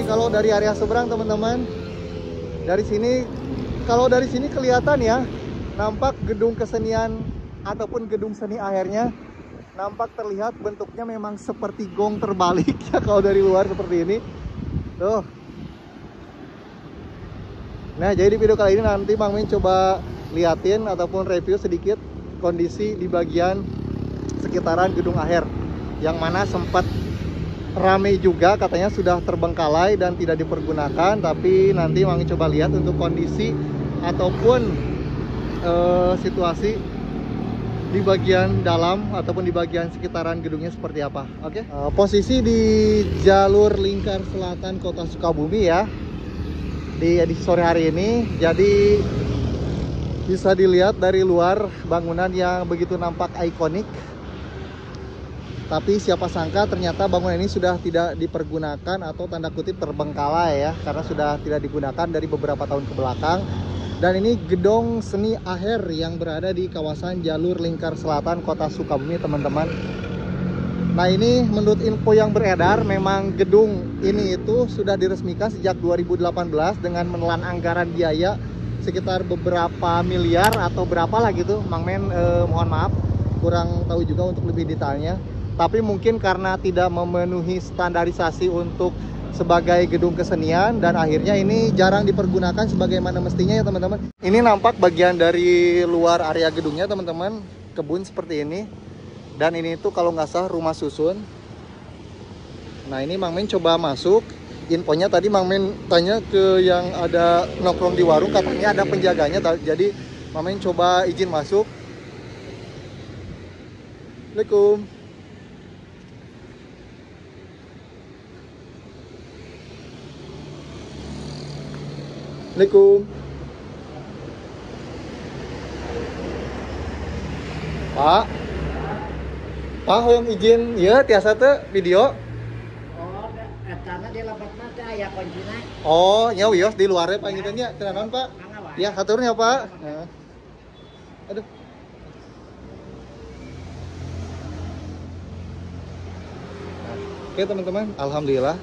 kalau dari area seberang teman-teman. Kalau dari sini kelihatan ya, nampak gedung kesenian ataupun gedung seni akhirnya nampak terlihat bentuknya memang seperti gong terbalik ya kalau dari luar seperti ini. Tuh. Nah, jadi di video kali ini nanti Bang Min coba liatin ataupun review sedikit kondisi di bagian sekitaran gedung akhir yang mana sempat ramai juga, katanya sudah terbengkalai dan tidak dipergunakan, tapi nanti Bang Min coba lihat untuk kondisi ataupun situasi di bagian dalam ataupun di bagian sekitaran gedungnya seperti apa. Oke. Posisi di jalur lingkar selatan Kota Sukabumi ya di edisi sore hari ini. Jadi bisa dilihat dari luar bangunan yang begitu nampak ikonik. Tapi siapa sangka ternyata bangunan ini sudah tidak dipergunakan atau tanda kutip terbengkalai ya, karena sudah tidak digunakan dari beberapa tahun ke belakang. Dan ini gedung seni akhir yang berada di kawasan jalur lingkar selatan Kota Sukabumi teman-teman. Nah, ini menurut info yang beredar memang gedung ini itu sudah diresmikan sejak 2018 dengan menelan anggaran biaya sekitar beberapa miliar atau berapa lah gitu. Mang Men mohon maaf kurang tahu juga untuk lebih detailnya. Tapi mungkin karena tidak memenuhi standarisasi untuk sebagai gedung kesenian dan akhirnya ini jarang dipergunakan sebagaimana mestinya ya teman-teman. Ini nampak bagian dari luar area gedungnya teman-teman, kebun seperti ini. Dan ini tuh kalau nggak salah rumah susun. Nah, ini Mang Men coba masuk. Infonya tadi Mang Men tanya ke yang ada nongkrong di warung, katanya ada penjaganya. Jadi Mang Men coba izin masuk. Assalamualaikum. Assalamualaikum. Pak hoyong izin ya tiasa teh video. Oh, karena dia lebat mata ya kuncinya. Oh, nya wios di luarnya Pak ngitanya. Teu naon, Pak? Ya, haturnya, Pak. Nah. Aduh. Oke, teman-teman, alhamdulillah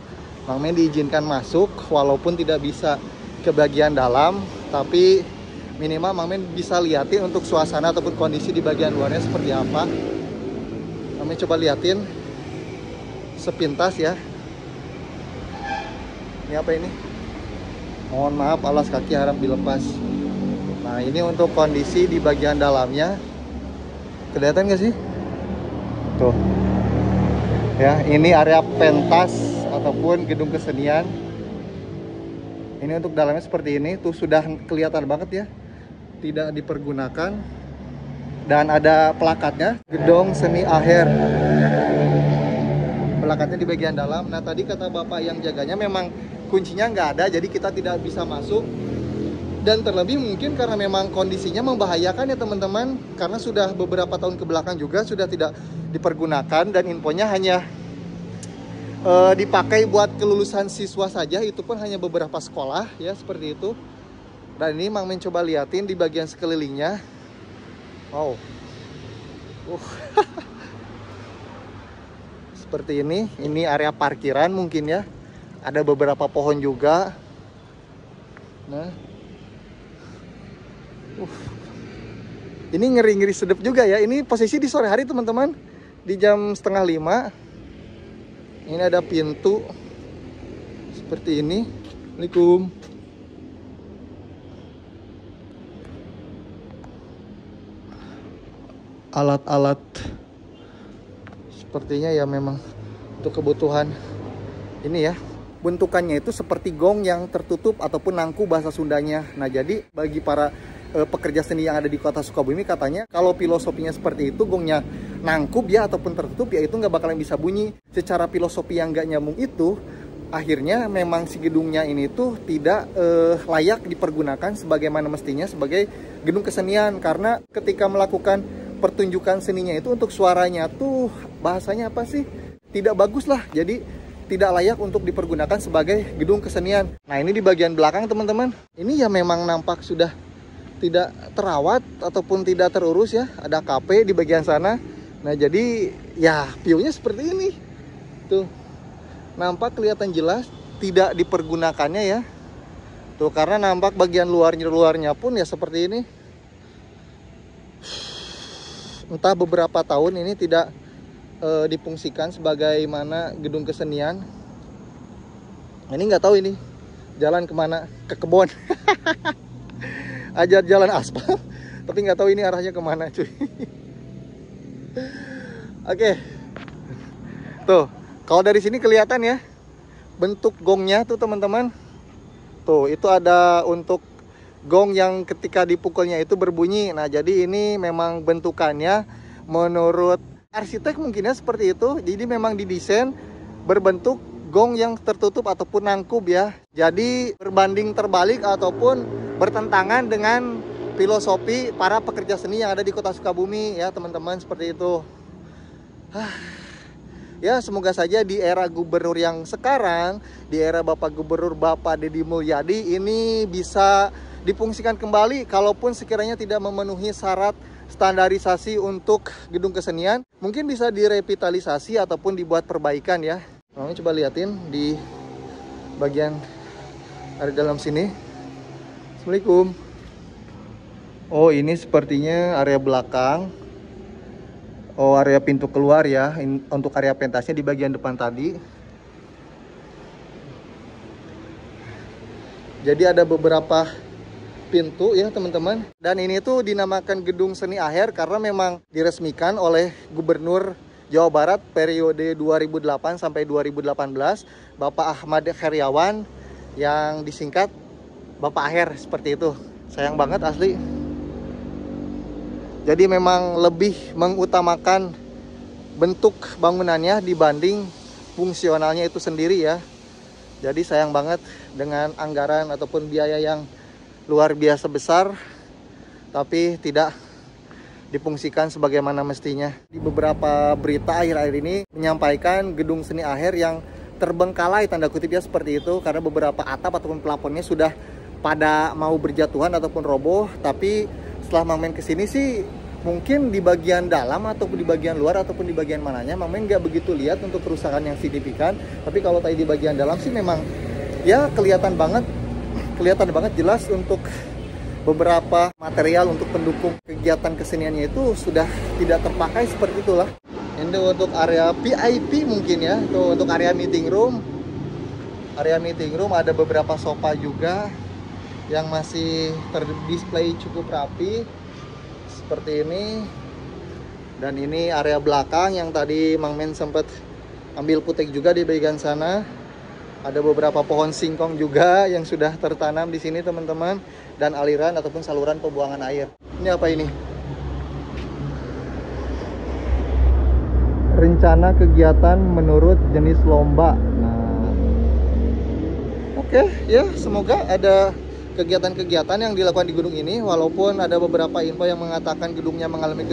Mang Men diizinkan masuk walaupun tidak bisa ke bagian dalam, tapi minimal Mang Men bisa liatin untuk suasana ataupun kondisi di bagian luarnya seperti apa. Mang Men coba liatin sepintas ya. Ini apa ini? Mohon maaf, alas kaki harap dilepas. Nah, ini untuk kondisi di bagian dalamnya. Kelihatan nggak sih? Tuh. Ya, ini area pentas ataupun gedung kesenian. Ini untuk dalamnya seperti ini, tuh sudah kelihatan banget ya, tidak dipergunakan. Dan ada plakatnya, gedung seni akhir. Plakatnya di bagian dalam. Nah, tadi kata bapak yang jaganya memang kuncinya nggak ada, jadi kita tidak bisa masuk. Dan terlebih mungkin karena memang kondisinya membahayakan ya teman-teman, karena sudah beberapa tahun ke belakang juga sudah tidak dipergunakan dan infonya hanya dipakai buat kelulusan siswa saja, itu pun hanya beberapa sekolah ya seperti itu. Dan ini Mang Men coba liatin di bagian sekelilingnya. Wow. Seperti ini area parkiran mungkin ya. Ada beberapa pohon juga. Nah. Ini ngeri-ngeri sedep juga ya. Ini posisi di sore hari teman-teman, di jam 4:30. Ini ada pintu seperti ini. Assalamualaikum. Alat-alat sepertinya ya memang untuk kebutuhan ini ya. Bentukannya itu seperti gong yang tertutup ataupun nangku bahasa Sundanya. Nah, jadi bagi para pekerja seni yang ada di Kota Sukabumi katanya kalau filosofinya seperti itu, gongnya nangkup ya ataupun tertutup ya itu nggak bakalan bisa bunyi. Secara filosofi yang nggak nyambung itu akhirnya memang si gedungnya ini tuh tidak layak dipergunakan sebagaimana mestinya sebagai gedung kesenian, karena ketika melakukan pertunjukan seninya itu untuk suaranya tuh bahasanya apa sih, tidak bagus lah, jadi tidak layak untuk dipergunakan sebagai gedung kesenian. Nah, ini di bagian belakang teman-teman, ini ya memang nampak sudah tidak terawat ataupun tidak terurus ya. Ada kafe di bagian sana. Nah, jadi ya view-nya seperti ini. Tuh. Nampak kelihatan jelas tidak dipergunakannya ya. Tuh, karena nampak bagian luarnya pun ya seperti ini. Entah beberapa tahun ini tidak difungsikan sebagaimana gedung kesenian. Ini nggak tahu ini jalan kemana, ke kebun. Aja jalan aspal, tapi nggak tahu ini arahnya kemana cuy. Oke. Tuh, kalau dari sini kelihatan ya bentuk gongnya tuh teman-teman. Tuh, itu ada untuk gong yang ketika dipukulnya itu berbunyi. Nah, jadi ini memang bentukannya menurut arsitek mungkinnya seperti itu. Jadi memang didesain berbentuk gong yang tertutup ataupun nangkub ya. Jadi berbanding terbalik ataupun bertentangan dengan filosofi para pekerja seni yang ada di Kota Sukabumi ya teman-teman, seperti itu. Ya, semoga saja di era gubernur yang sekarang, di era Bapak Gubernur Bapak Deddy Mulyadi, ini bisa difungsikan kembali. Kalaupun sekiranya tidak memenuhi syarat standarisasi untuk gedung kesenian, mungkin bisa direvitalisasi ataupun dibuat perbaikan ya. Nah, coba liatin di bagian ada dalam sini. Assalamualaikum. Oh, ini sepertinya area belakang. Oh, area pintu keluar ya. Untuk area pentasnya di bagian depan tadi. Jadi ada beberapa pintu ya teman-teman. Dan ini tuh dinamakan Gedung Seni Aher karena memang diresmikan oleh Gubernur Jawa Barat periode 2008 sampai 2018, Bapak Ahmad Heriawan, yang disingkat Bapak Aher, seperti itu. Sayang banget asli. Jadi memang lebih mengutamakan bentuk bangunannya dibanding fungsionalnya itu sendiri ya. Jadi sayang banget dengan anggaran ataupun biaya yang luar biasa besar, tapi tidak difungsikan sebagaimana mestinya. Di beberapa berita akhir-akhir ini menyampaikan Gedung Seni Aher yang terbengkalai tanda kutip ya seperti itu, karena beberapa atap ataupun plafonnya sudah pada mau berjatuhan ataupun roboh. Tapi setelah Mang Men kesini sih mungkin di bagian dalam ataupun di bagian luar ataupun di bagian mananya Mang Men nggak begitu lihat untuk kerusakan yang signifikan. Tapi kalau tadi di bagian dalam sih memang ya kelihatan banget jelas untuk beberapa material untuk pendukung kegiatan keseniannya itu sudah tidak terpakai, seperti itulah. Ini untuk area VIP mungkin ya. Tuh, untuk area meeting room. Area meeting room ada beberapa sofa juga yang masih terdisplay cukup rapi seperti ini. Dan ini area belakang yang tadi Mang Men sempat ambil putek juga di bagian sana. Ada beberapa pohon singkong juga yang sudah tertanam di sini teman-teman, dan aliran ataupun saluran pembuangan air. Ini apa ini? Rencana kegiatan menurut jenis lomba. Nah, oke ya, semoga ada kegiatan-kegiatan yang dilakukan di gedung ini. Walaupun ada beberapa info yang mengatakan gedungnya mengalami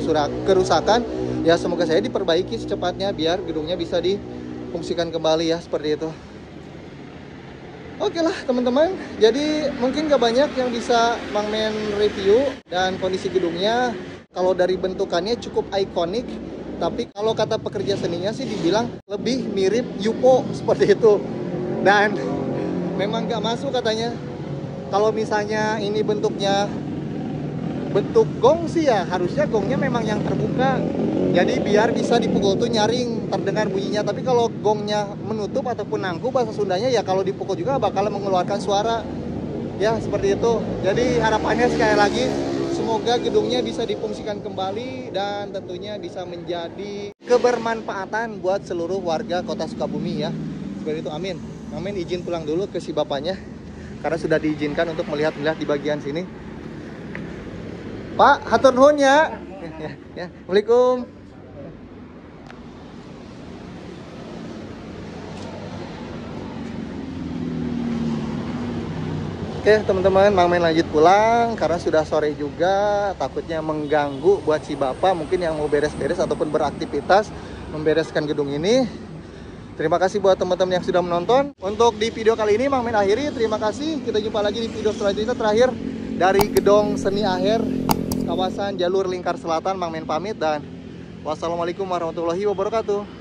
kerusakan, ya semoga saya diperbaiki secepatnya biar gedungnya bisa difungsikan kembali ya, seperti itu. Oke lah teman-teman, jadi mungkin gak banyak yang bisa Mang Men review. Dan kondisi gedungnya kalau dari bentukannya cukup ikonik, tapi kalau kata pekerja seninya sih dibilang lebih mirip UFO seperti itu. Dan memang gak masuk katanya. Kalau misalnya ini bentuknya bentuk gong sih ya harusnya gongnya memang yang terbuka. Jadi biar bisa dipukul tuh nyaring, terdengar bunyinya. Tapi kalau gongnya menutup ataupun nangkub bahasa Sundanya ya kalau dipukul juga bakal mengeluarkan suara. Ya seperti itu. Jadi harapannya sekali lagi semoga gedungnya bisa difungsikan kembali dan tentunya bisa menjadi kebermanfaatan buat seluruh warga Kota Sukabumi ya. Seperti itu, amin. Amin. Izin pulang dulu ke si bapaknya karena sudah diizinkan untuk melihat di bagian sini. Pak, hatur nuhun ya. Ya. Assalamualaikum. Oke teman-teman, Mang Men lanjut pulang karena sudah sore juga, takutnya mengganggu buat si bapak mungkin yang mau beres-beres ataupun beraktivitas membereskan gedung ini. Terima kasih buat teman-teman yang sudah menonton. Untuk di video kali ini Mang Men akhiri, terima kasih. Kita jumpa lagi di video selanjutnya terakhir dari Gedung Seni Aher kawasan Jalur Lingkar Selatan. Mang Men pamit dan wassalamualaikum warahmatullahi wabarakatuh.